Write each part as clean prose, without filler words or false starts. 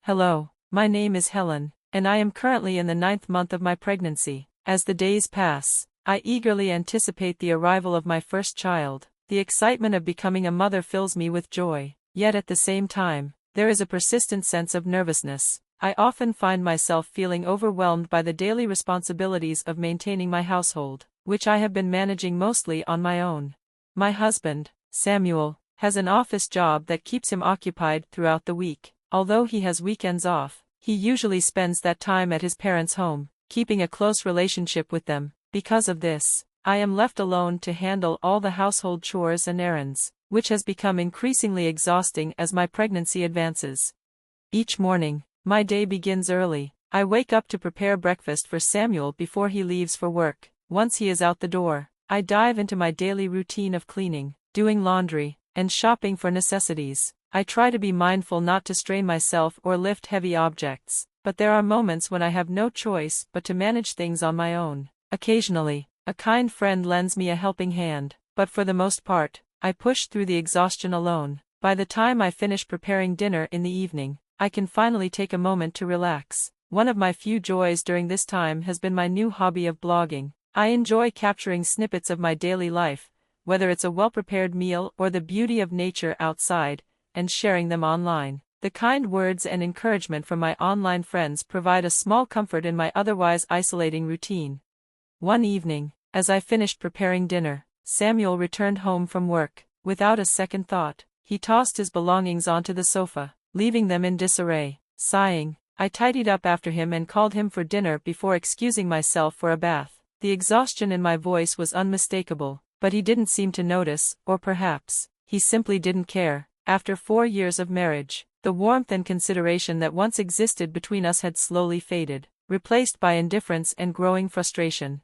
Hello, my name is Helen, and I am currently in the 9th month of my pregnancy. As the days pass, I eagerly anticipate the arrival of my first child. The excitement of becoming a mother fills me with joy, yet at the same time, there is a persistent sense of nervousness. I often find myself feeling overwhelmed by the daily responsibilities of maintaining my household, which I have been managing mostly on my own. My husband, Samuel, has an office job that keeps him occupied throughout the week. Although he has weekends off, he usually spends that time at his parents' home, keeping a close relationship with them. Because of this, I am left alone to handle all the household chores and errands, which has become increasingly exhausting as my pregnancy advances. Each morning, my day begins early. I wake up to prepare breakfast for Samuel before he leaves for work. Once he is out the door, I dive into my daily routine of cleaning, doing laundry, and shopping for necessities. I try to be mindful not to strain myself or lift heavy objects, but there are moments when I have no choice but to manage things on my own. Occasionally, a kind friend lends me a helping hand, but for the most part, I push through the exhaustion alone. By the time I finish preparing dinner in the evening, I can finally take a moment to relax. One of my few joys during this time has been my new hobby of blogging. I enjoy capturing snippets of my daily life, whether it's a well-prepared meal or the beauty of nature outside, and sharing them online. The kind words and encouragement from my online friends provide a small comfort in my otherwise isolating routine. One evening, as I finished preparing dinner, Samuel returned home from work. Without a second thought, he tossed his belongings onto the sofa, leaving them in disarray. Sighing, I tidied up after him and called him for dinner before excusing myself for a bath. The exhaustion in my voice was unmistakable, but he didn't seem to notice, or perhaps, he simply didn't care. After 4 years of marriage, the warmth and consideration that once existed between us had slowly faded, replaced by indifference and growing frustration.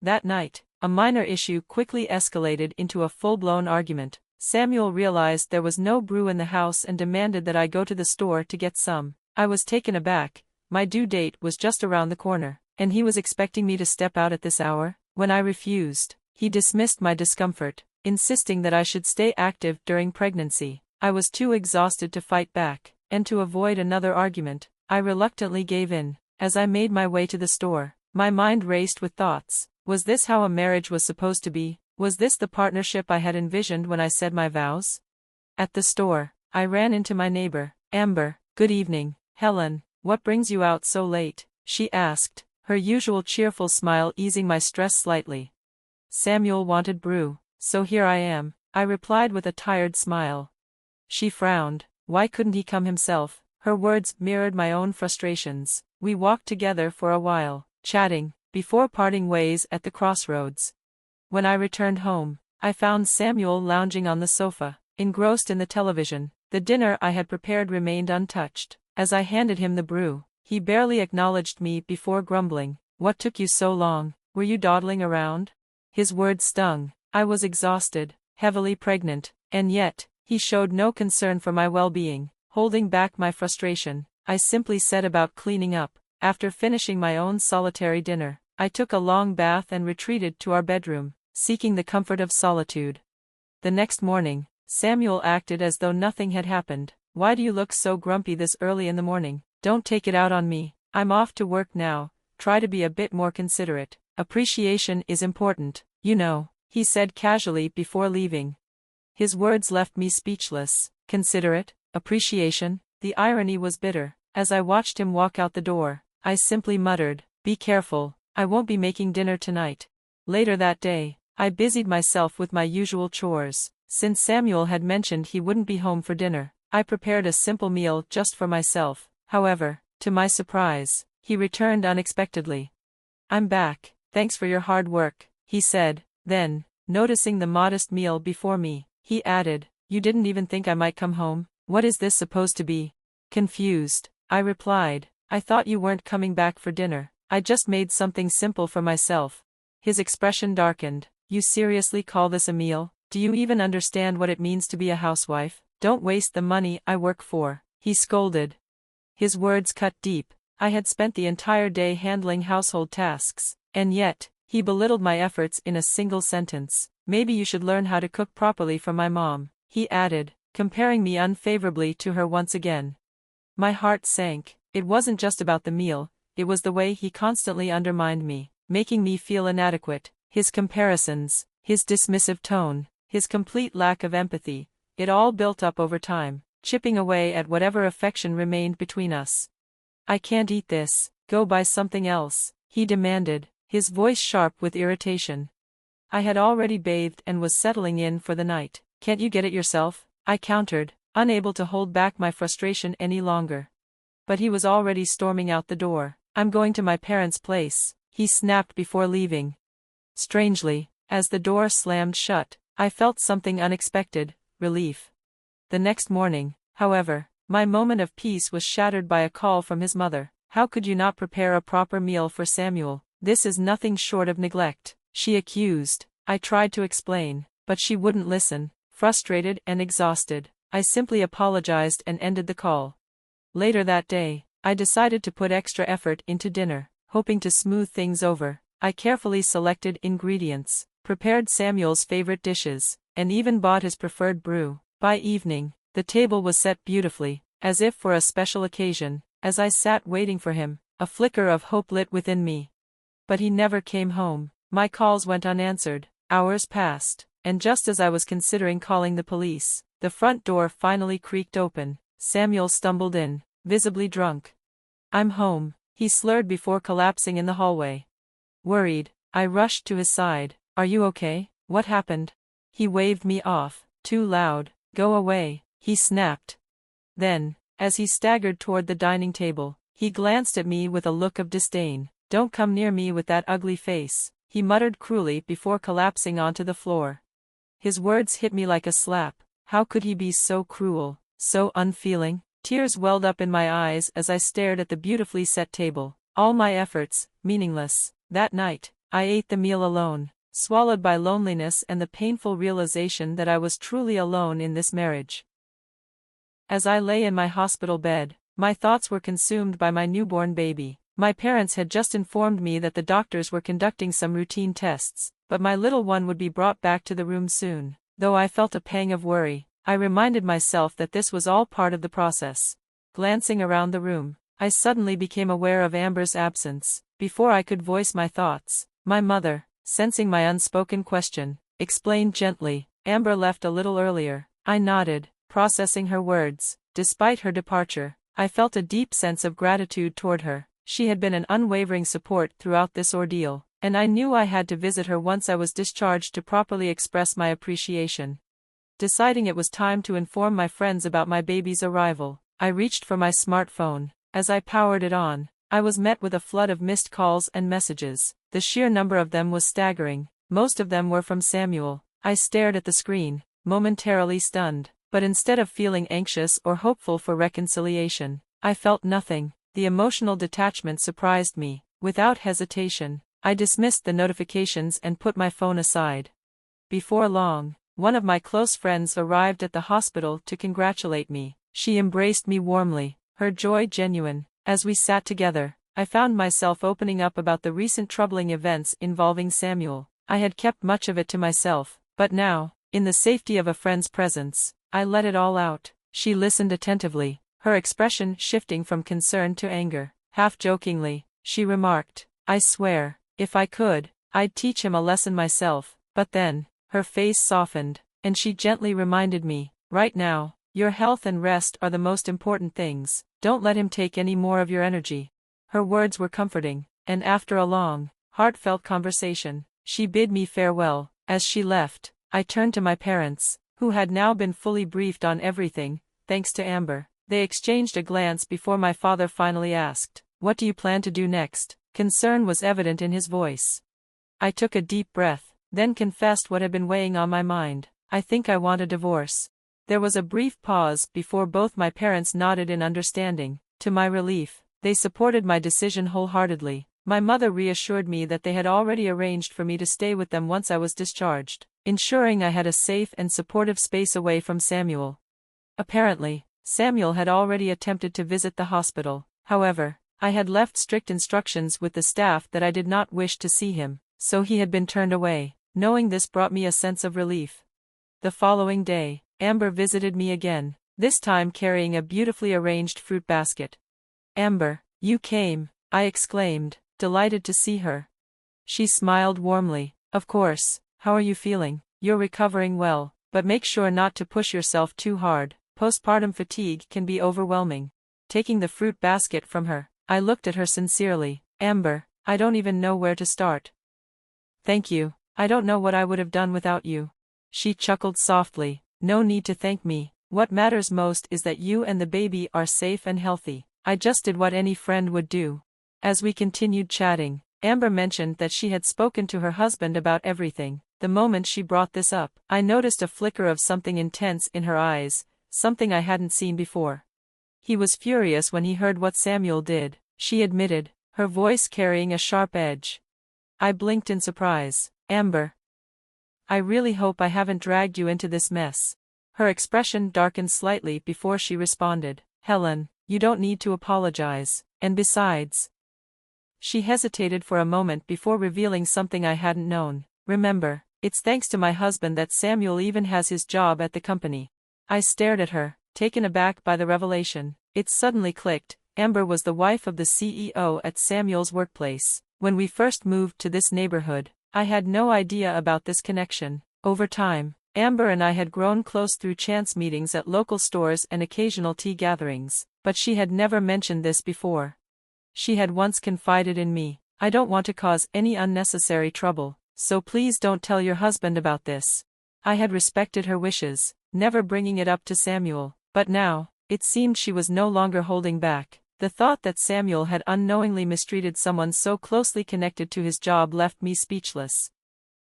That night, a minor issue quickly escalated into a full-blown argument. Samuel realized there was no brew in the house and demanded that I go to the store to get some. I was taken aback. My due date was just around the corner, and he was expecting me to step out at this hour. When I refused, he dismissed my discomfort, insisting that I should stay active during pregnancy. I was too exhausted to fight back, and to avoid another argument, I reluctantly gave in. As I made my way to the store, my mind raced with thoughts. Was this how a marriage was supposed to be? Was this the partnership I had envisioned when I said my vows? At the store, I ran into my neighbor, Amber. "Good evening, Helen. What brings you out so late?" she asked, her usual cheerful smile easing my stress slightly. "Samuel wanted brew, so here I am," I replied with a tired smile. She frowned. Why couldn't he come himself? Her words mirrored my own frustrations. We walked together for a while, chatting, before parting ways at the crossroads. When I returned home, I found Samuel lounging on the sofa, engrossed in the television. The dinner I had prepared remained untouched. As I handed him the brew, he barely acknowledged me before grumbling. "What took you so long? Were you dawdling around?" His words stung. I was exhausted, heavily pregnant, and yet, he showed no concern for my well-being. Holding back my frustration, I simply set about cleaning up. After finishing my own solitary dinner, I took a long bath and retreated to our bedroom, seeking the comfort of solitude. The next morning, Samuel acted as though nothing had happened. "Why do you look so grumpy this early in the morning? Don't take it out on me. I'm off to work now." Try to be a bit more considerate. Appreciation is important, you know, he said casually before leaving. His words left me speechless. Considerate? Appreciation? The irony was bitter. As I watched him walk out the door, I simply muttered, "Be careful, I won't be making dinner tonight." Later that day, I busied myself with my usual chores. Since Samuel had mentioned he wouldn't be home for dinner, I prepared a simple meal just for myself. However, to my surprise, he returned unexpectedly. "I'm back, thanks for your hard work," he said. Then, noticing the modest meal before me, he added, "You didn't even think I might come home? What is this supposed to be?" Confused, I replied, "I thought you weren't coming back for dinner. I just made something simple for myself." His expression darkened. "You seriously call this a meal? Do you even understand what it means to be a housewife? Don't waste the money I work for," he scolded. His words cut deep. I had spent the entire day handling household tasks, and yet, he belittled my efforts in a single sentence. "Maybe you should learn how to cook properly from my mom," he added, comparing me unfavorably to her once again. My heart sank. It wasn't just about the meal, it was the way he constantly undermined me, making me feel inadequate. His comparisons, his dismissive tone, his complete lack of empathy, it all built up over time, chipping away at whatever affection remained between us. "I can't eat this, go buy something else," he demanded, his voice sharp with irritation. I had already bathed and was settling in for the night. "Can't you get it yourself?" I countered, unable to hold back my frustration any longer. But he was already storming out the door. "I'm going to my parents' place," he snapped before leaving. Strangely, as the door slammed shut, I felt something unexpected: relief. The next morning, however, my moment of peace was shattered by a call from his mother. "How could you not prepare a proper meal for Samuel? This is nothing short of neglect," she accused. I tried to explain, but she wouldn't listen. Frustrated and exhausted, I simply apologized and ended the call. Later that day, I decided to put extra effort into dinner, hoping to smooth things over. I carefully selected ingredients, prepared Samuel's favorite dishes, and even bought his preferred brew. By evening, the table was set beautifully, as if for a special occasion. As I sat waiting for him, a flicker of hope lit within me. But he never came home. My calls went unanswered. Hours passed, and just as I was considering calling the police, the front door finally creaked open. Samuel stumbled in, visibly drunk. "I'm home," he slurred before collapsing in the hallway. Worried, I rushed to his side. "Are you okay? What happened?" He waved me off. "Too loud, go away," he snapped. Then, as he staggered toward the dining table, he glanced at me with a look of disdain. "Don't come near me with that ugly face," he muttered cruelly before collapsing onto the floor. His words hit me like a slap. How could he be so cruel, so unfeeling? Tears welled up in my eyes as I stared at the beautifully set table. All my efforts, meaningless. That night, I ate the meal alone, swallowed by loneliness and the painful realization that I was truly alone in this marriage. As I lay in my hospital bed, my thoughts were consumed by my newborn baby. My parents had just informed me that the doctors were conducting some routine tests, but my little one would be brought back to the room soon. Though I felt a pang of worry, I reminded myself that this was all part of the process. Glancing around the room, I suddenly became aware of Amber's absence. Before I could voice my thoughts, my mother, sensing my unspoken question, explained gently, "Amber left a little earlier." I nodded, processing her words. Despite her departure, I felt a deep sense of gratitude toward her. She had been an unwavering support throughout this ordeal, and I knew I had to visit her once I was discharged to properly express my appreciation. Deciding it was time to inform my friends about my baby's arrival, I reached for my smartphone. As I powered it on, I was met with a flood of missed calls and messages. The sheer number of them was staggering. Most of them were from Samuel. I stared at the screen, momentarily stunned, but instead of feeling anxious or hopeful for reconciliation, I felt nothing. The emotional detachment surprised me. Without hesitation, I dismissed the notifications and put my phone aside. Before long, one of my close friends arrived at the hospital to congratulate me. She embraced me warmly, her joy genuine. As we sat together, I found myself opening up about the recent troubling events involving Samuel. I had kept much of it to myself, but now, in the safety of a friend's presence, I let it all out. She listened attentively, her expression shifting from concern to anger. Half jokingly, she remarked, "I swear, if I could, I'd teach him a lesson myself." But then, her face softened, and she gently reminded me, "Right now, your health and rest are the most important things. Don't let him take any more of your energy." Her words were comforting, and after a long, heartfelt conversation, she bid me farewell. As she left, I turned to my parents, who had now been fully briefed on everything, thanks to Amber. They exchanged a glance before my father finally asked, "What do you plan to do next?" Concern was evident in his voice. I took a deep breath, then confessed what had been weighing on my mind. "I think I want a divorce." There was a brief pause before both my parents nodded in understanding. To my relief, they supported my decision wholeheartedly. My mother reassured me that they had already arranged for me to stay with them once I was discharged, ensuring I had a safe and supportive space away from Samuel. Apparently, Samuel had already attempted to visit the hospital. However, I had left strict instructions with the staff that I did not wish to see him, so he had been turned away. Knowing this brought me a sense of relief. The following day, Amber visited me again, this time carrying a beautifully arranged fruit basket. "Amber, you came," I exclaimed, delighted to see her. She smiled warmly. "Of course, how are you feeling? You're recovering well, but make sure not to push yourself too hard. Postpartum fatigue can be overwhelming." Taking the fruit basket from her, I looked at her sincerely. "Amber, I don't even know where to start. Thank you, I don't know what I would have done without you." She chuckled softly. "No need to thank me. What matters most is that you and the baby are safe and healthy. I just did what any friend would do." As we continued chatting, Amber mentioned that she had spoken to her husband about everything. The moment she brought this up, I noticed a flicker of something intense in her eyes, something I hadn't seen before. "He was furious when he heard what Samuel did," she admitted, her voice carrying a sharp edge. I blinked in surprise. "Amber, I really hope I haven't dragged you into this mess." Her expression darkened slightly before she responded. "Helen, you don't need to apologize, and besides..." She hesitated for a moment before revealing something I hadn't known. "Remember, it's thanks to my husband that Samuel even has his job at the company." I stared at her, taken aback by the revelation. It suddenly clicked. Amber was the wife of the CEO at Samuel's workplace. When we first moved to this neighborhood, I had no idea about this connection. Over time, Amber and I had grown close through chance meetings at local stores and occasional tea gatherings, but she had never mentioned this before. She had once confided in me, "I don't want to cause any unnecessary trouble, so please don't tell your husband about this." I had respected her wishes, never bringing it up to Samuel, but now, it seemed she was no longer holding back. The thought that Samuel had unknowingly mistreated someone so closely connected to his job left me speechless.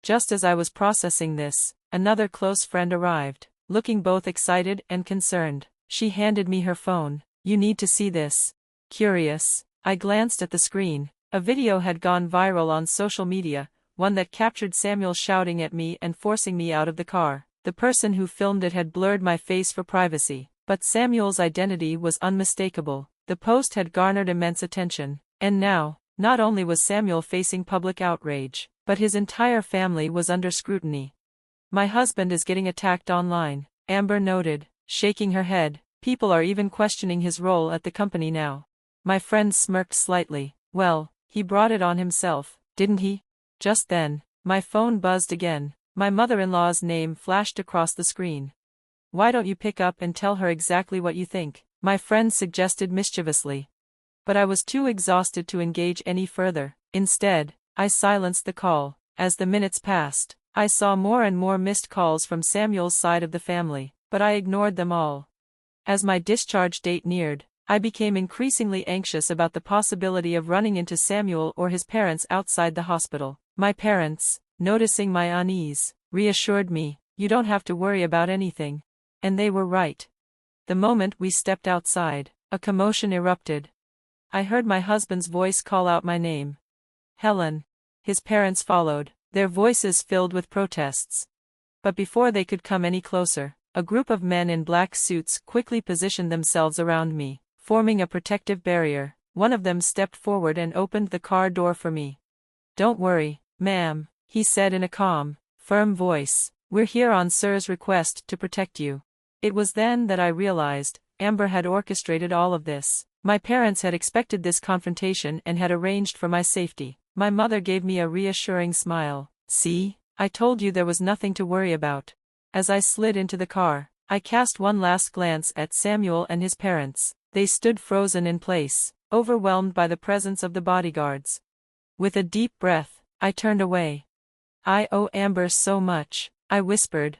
Just as I was processing this, another close friend arrived, looking both excited and concerned. She handed me her phone. "You need to see this." Curious, I glanced at the screen. A video had gone viral on social media, one that captured Samuel shouting at me and forcing me out of the car. The person who filmed it had blurred my face for privacy, but Samuel's identity was unmistakable. The post had garnered immense attention, and now, not only was Samuel facing public outrage, but his entire family was under scrutiny. "My husband is getting attacked online," Amber noted, shaking her head. "People are even questioning his role at the company now." My friend smirked slightly. "Well, he brought it on himself, didn't he?" Just then, my phone buzzed again. My mother-in-law's name flashed across the screen. "Why don't you pick up and tell her exactly what you think?" my friend suggested mischievously. But I was too exhausted to engage any further. Instead, I silenced the call. As the minutes passed, I saw more and more missed calls from Samuel's side of the family, but I ignored them all. As my discharge date neared, I became increasingly anxious about the possibility of running into Samuel or his parents outside the hospital. My parents, noticing my unease, reassured me, "You don't have to worry about anything." And they were right. The moment we stepped outside, a commotion erupted. I heard my husband's voice call out my name. "Helen." His parents followed, their voices filled with protests. But before they could come any closer, a group of men in black suits quickly positioned themselves around me, forming a protective barrier. One of them stepped forward and opened the car door for me. "Don't worry, ma'am," he said in a calm, firm voice. "We're here on Sir's request to protect you." It was then that I realized, Amber had orchestrated all of this. My parents had expected this confrontation and had arranged for my safety. My mother gave me a reassuring smile. "See, I told you there was nothing to worry about." As I slid into the car, I cast one last glance at Samuel and his parents. They stood frozen in place, overwhelmed by the presence of the bodyguards. With a deep breath, I turned away. "I owe Amber so much," I whispered.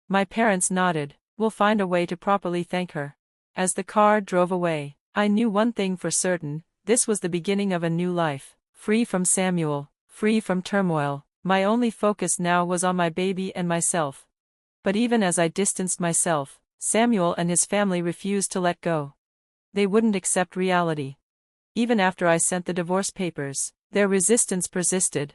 My parents nodded. "We'll find a way to properly thank her." As the car drove away, I knew one thing for certain: this was the beginning of a new life. Free from Samuel, free from turmoil, my only focus now was on my baby and myself. But even as I distanced myself, Samuel and his family refused to let go. They wouldn't accept reality. Even after I sent the divorce papers, their resistance persisted.